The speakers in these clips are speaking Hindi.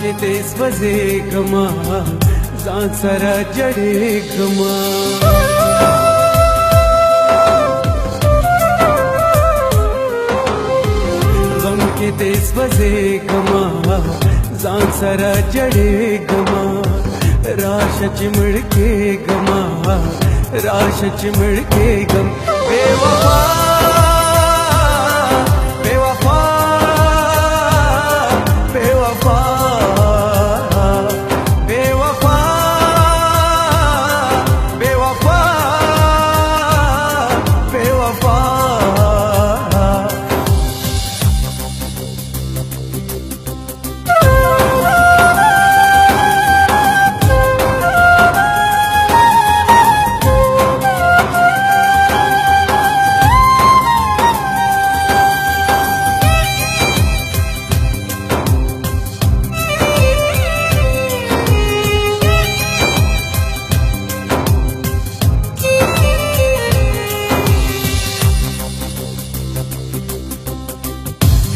किते स्वजे गमा जान सरा जड़े गमा गम किते स्वजे गमा जान सरा जड़े गमा राश चिमड़ के गमा राश चिमड़ के गम बेवफा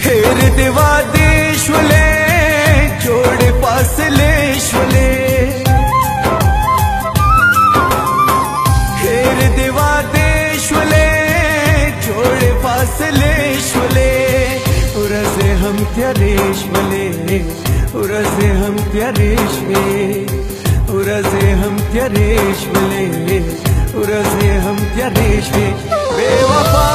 हेर दिवा देशवले जोड़े पासलेशवले हेर दिवा देशवले जोड़े पासलेशवले उरसे हम त्यारेशवले उरसे हम त्यारेशवे उरसे हम त्यारेशवले उरसे हम त्यारेशवे बेवफा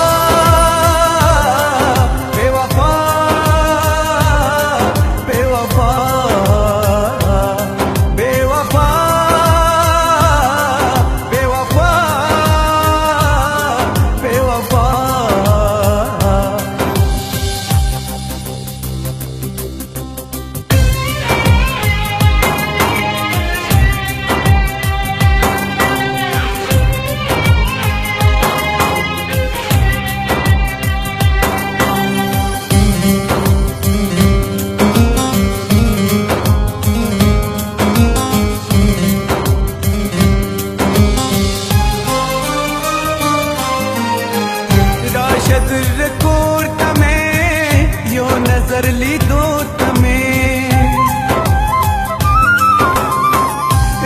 कोर तमें यो नजर ली दो तमें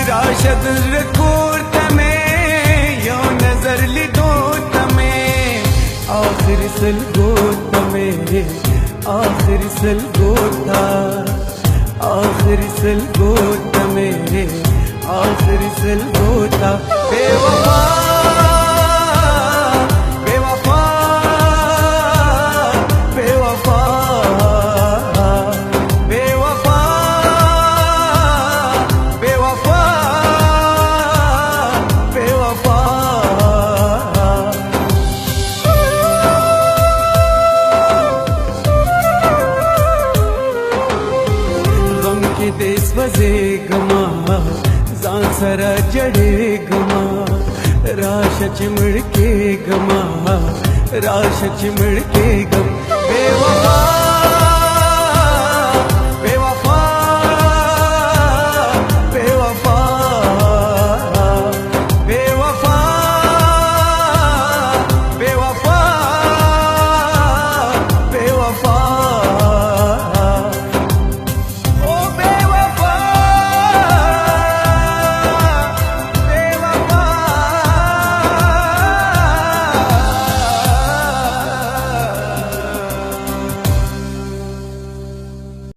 राशद कोर तमें यो नजर ली दो तमें आखिर सल गो तमें आखिर सल गोता आखिर सल गो तमें आखिर सल गोता बेवफा देश वजे गमा जान सरा जड़े गमा राश चिमड़ के गमा राश चिमड़ के गम बेवफा।